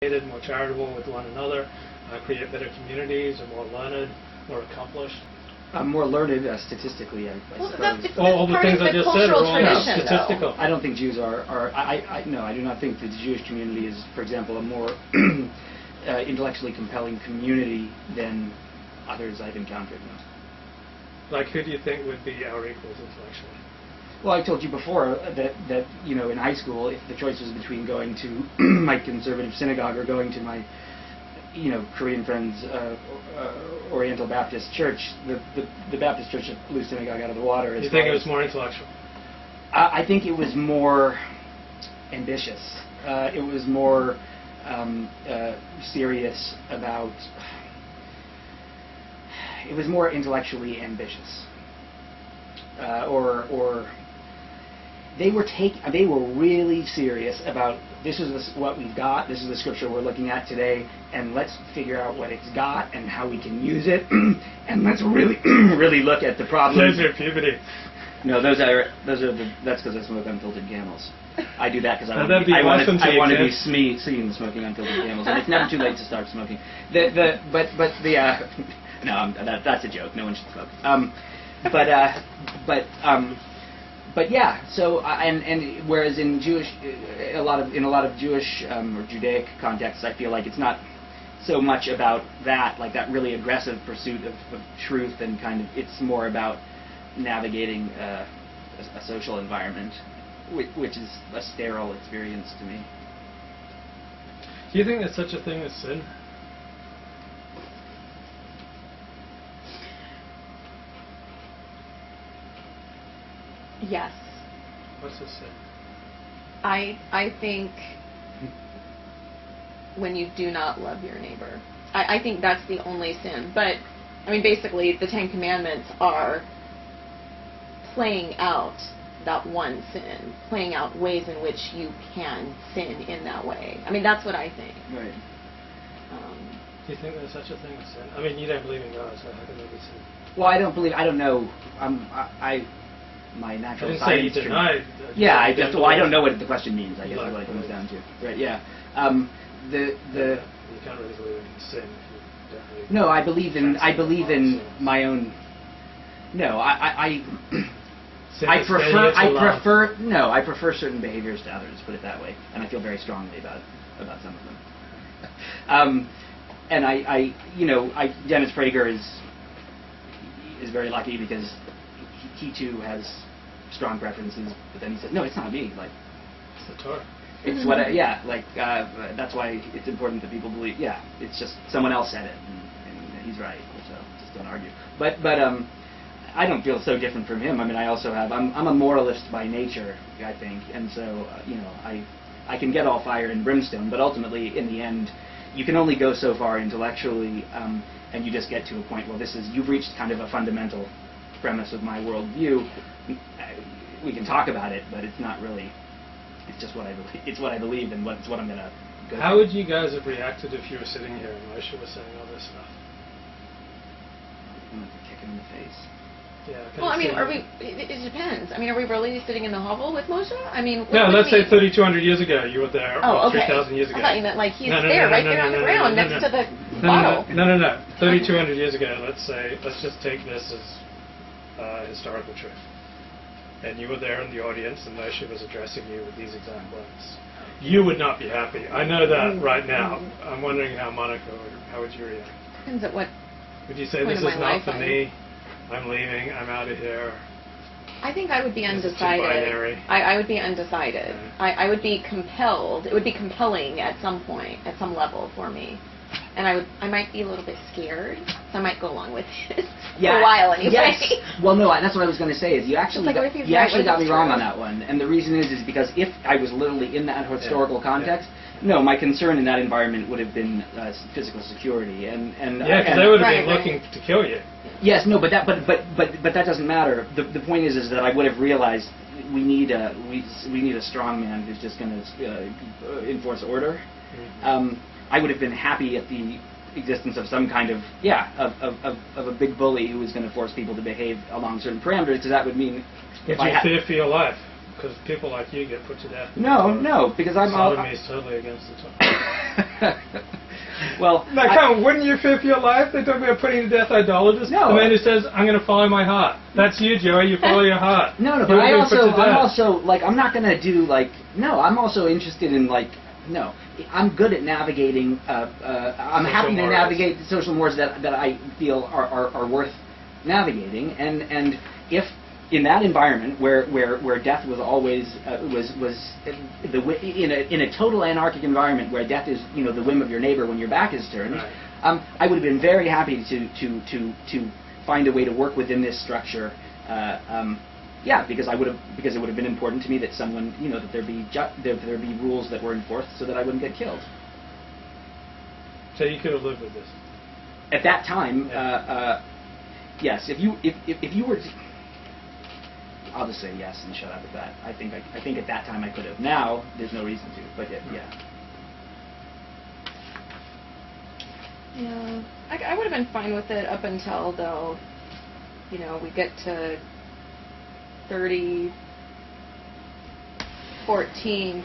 more charitable with one another, create better communities, are more learned, more accomplished? More learned statistically, I suppose. All the things I just said are all statistical. I don't think Jews are no, I do not think that the Jewish community is, for example, a more intellectually compelling community than others I've encountered. No. Like, who do you think would be our equals intellectually? Well, I told you before that in high school, if the choice was between going to my conservative synagogue or going to my Korean friends' Oriental Baptist church, the Baptist church blew synagogue out of the water. You think it was more intellectual? I think it was more ambitious. It was more serious about. It was more intellectually ambitious, or they were really serious about, this is what we've got, this is the scripture we're looking at today, and let's figure out what it's got and how we can use it, and let's really really look at the problems. Those are puberty. No, that's because I smoke unfiltered Camels. I do that because I want to be seen smoking unfiltered Camels, and it's never too late to start smoking. No, that's a joke. No one should smoke. But yeah. So and whereas in a lot of Jewish or Judaic contexts, I feel like it's not so much about that, like that really aggressive pursuit of truth, and kind of it's more about navigating a social environment, which is a sterile experience to me. Do you think there's such a thing as sin? Yes. What's a sin? I think when you do not love your neighbor. I think that's the only sin. But, I mean, basically, the Ten Commandments are playing out that one sin, playing out ways in which you can sin in that way. I mean, that's what I think. Right. Do you think there's such a thing as sin? I mean, you don't believe in God, so how can there be sin? Well, I don't know. My natural I science. didn't say you denied. Yeah, I don't know what the question means. I guess is what it comes down to. Right? Yeah. You can't really believe in sin if you don't really. No, I believe in my own. No, I prefer certain behaviors to others. Put it that way, and I feel very strongly about some of them. And Dennis Prager is very lucky because he too has strong preferences, but then he says, no, it's not me. Like, it's the Torah. It's what that's why it's important that people believe. Yeah, it's just someone else said it, and he's right. So just don't argue. But I don't feel so different from him. I mean, I'm a moralist by nature, I think, and so I can get all fire and brimstone, but ultimately, in the end, you can only go so far intellectually, and you just get to a point where you've reached kind of a fundamental premise of my worldview. We can talk about it, but it's not really. It's just what I believe. It's what I believe, and it's what I'm gonna go. How would you guys have reacted if you were sitting here and Moshe was saying all this stuff? I'm gonna kick him in the face. Yeah. Well, I mean, it depends. I mean, are we really sitting in the hovel with Moshe? I mean, yeah. Let's say 3,200 years ago, you were there. Oh, okay. 3,000 years ago. I thought you meant like he's there, right there on the ground, next to the bottle. No. 3,200 years ago, let's just take this as historical truth. And you were there in the audience, and Moshe was addressing you with these exact words. You would not be happy. I know that right now. I'm wondering how how would you react? Depends at what. Would you say this is not for me? I'm leaving. I'm out of here. I think I would be undecided. I would be undecided. Okay. I would be compelled. It would be compelling at some point, at some level for me. And I might be a little bit scared, so I might go along with it for a while anyway. Yes. Well, no, that's what I was going to say. Is you actually got me wrong on that one, and the reason is because if I was literally in that historical context, no, my concern in that environment would have been physical security, and because they would have been looking to kill you. Yes, no, but that doesn't matter. The point is that I would have realized we need a strong man who's just going to enforce order. Mm-hmm. I would have been happy at the existence of some kind of a big bully who was going to force people to behave along certain parameters, because that would mean if you fear for your life. because people like you get put to death. No, because I'm all... Sodomy is totally against the Torah. Well, Now, come on, wouldn't you fear for your life? They talk about putting to death idolaters. No. The man who says, I'm going to follow my heart. That's you, Joey. You follow your heart. No, but You're I'm being put to death. also, like, I'm not going to do, like, no, I'm also interested in, like, no, I'm good at navigating, I'm happy to navigate the social mores that I feel are worth navigating, and if in that environment where death was always in a total anarchic environment where death is the whim of your neighbor when your back is turned, Right. I would have been very happy to find a way to work within this structure. Because it would have been important to me that someone that there be rules that were enforced so that I wouldn't get killed. So you could have lived with this. At that time, Yeah. yes. If you were, I'll just say yes and shut up at that. I think at that time I could have. Now there's no reason to. But yeah. Yeah, I would have been fine with it up until, though, we get to 30:14,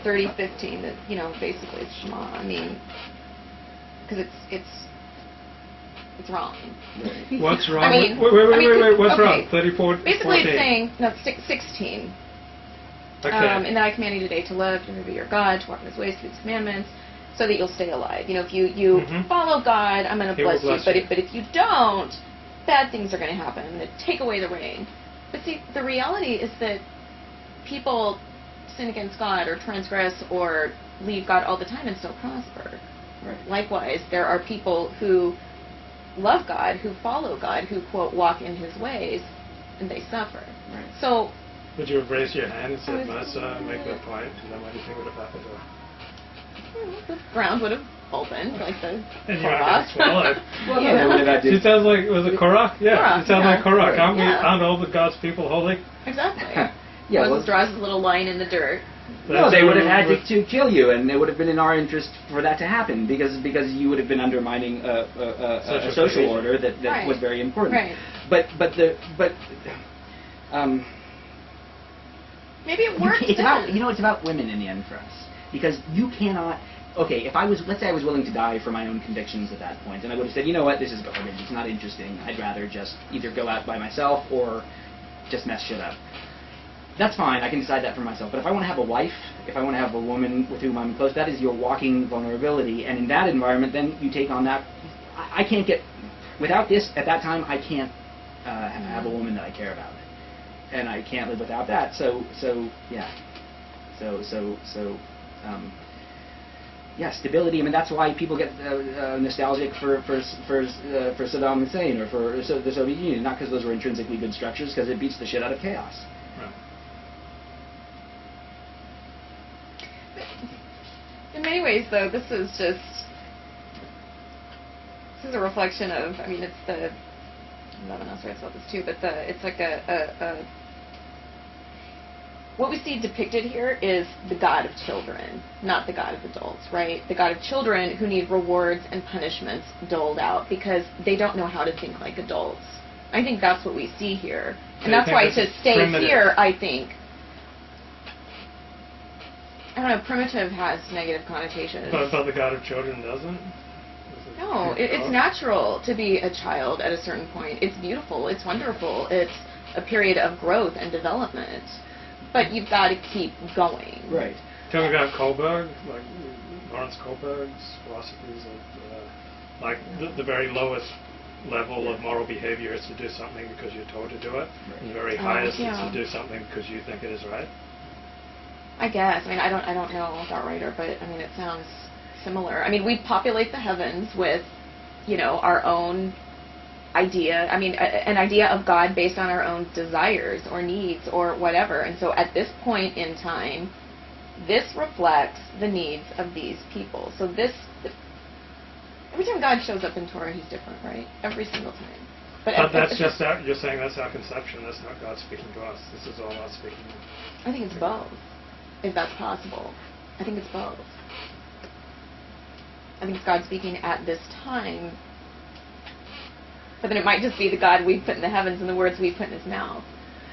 30:15. That basically it's Shema. I mean, because it's wrong. What's wrong? I mean, wait. What's okay. wrong? 34. Basically, 14. it's saying 16. Okay. And then I command you today to love, to remember your God, to walk in His ways, to keep His commandments, so that you'll stay alive. If you follow God, I'm going to He will bless you. bless But you. if you don't, bad things are going to happen. I'm going to take away the rain. But see, the reality is that people sin against God or transgress or leave God all the time and still prosper. Right. Likewise, there are people who love God, who follow God, who, quote, walk in His ways, and they suffer. Right. So, Would you have raised your hand and said, I was- Marissa, make that point, and then what do you think would have happened to her? the ground would have opened, like the And you Korah. swallowed. Well, no, what did I do? She sounds like, was it Korah? Yeah, Korah, it sounds yeah. like Korah. Yeah. Aren't all the God's people holy? Exactly. Yeah, Moses draws his little line in the dirt. No, they would have had to kill you, and it would have been in our interest for that to happen because you would have been undermining a social order that Right. was very important. Right. But Maybe it worked it's then. about it's about women in the end for us because you cannot. Okay, let's say I was willing to die for my own convictions at that point, and I would have said, you know what, this is garbage. It's not interesting. I'd rather just either go out by myself or just mess shit up. That's fine. I can decide that for myself. But if I want to have a wife, if I want to have a woman with whom I'm close, that is your walking vulnerability. And in that environment, then you take on that. I can't get without this at that time. I can't have a woman that I care about, and I can't live without that. So yeah. Yeah, stability. I mean, that's why people get nostalgic for Saddam Hussein or for the Soviet Union. Not because those were intrinsically good structures, because it beats the shit out of chaos. Right. In many ways, though, this is a reflection of. I mean, it's the. Eleven else writes about this too, but it's like a. What we see depicted here is the God of children, not the God of adults, right? The God of children who need rewards and punishments doled out because they don't know how to think like adults. I think that's what we see here. And that's why to stay primitive. here, I think, I don't know, primitive has negative connotations. But the God of children doesn't? No, it's natural to be a child at a certain point. It's beautiful. It's wonderful. It's a period of growth and development. But you've got to keep going. Right. Talking about Kohlberg, like Lawrence Kohlberg's philosophies of like the very lowest level of moral behavior is to do something because you're told to do it. Right. And the very highest yeah. is to do something because you think it is right. I guess. I mean, I don't know that writer, but I mean, it sounds similar. I mean, we populate the heavens with, our own idea. I mean, an idea of God based on our own desires or needs or whatever. And so at this point in time, this reflects the needs of these people. So every time God shows up in Torah, He's different, right? Every single time. But that's just you're saying that's our conception. That's not God speaking to us. This is all us speaking. I think it's both, if that's possible. I think it's both. I think it's God speaking at this time, but then it might just be the God we've put in the heavens and the words we've put in His mouth.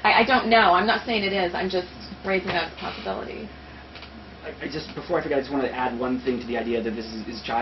I don't know. I'm not saying it is. I'm just raising that as a possibility. I just, before I forget, I just want to add one thing to the idea that this is child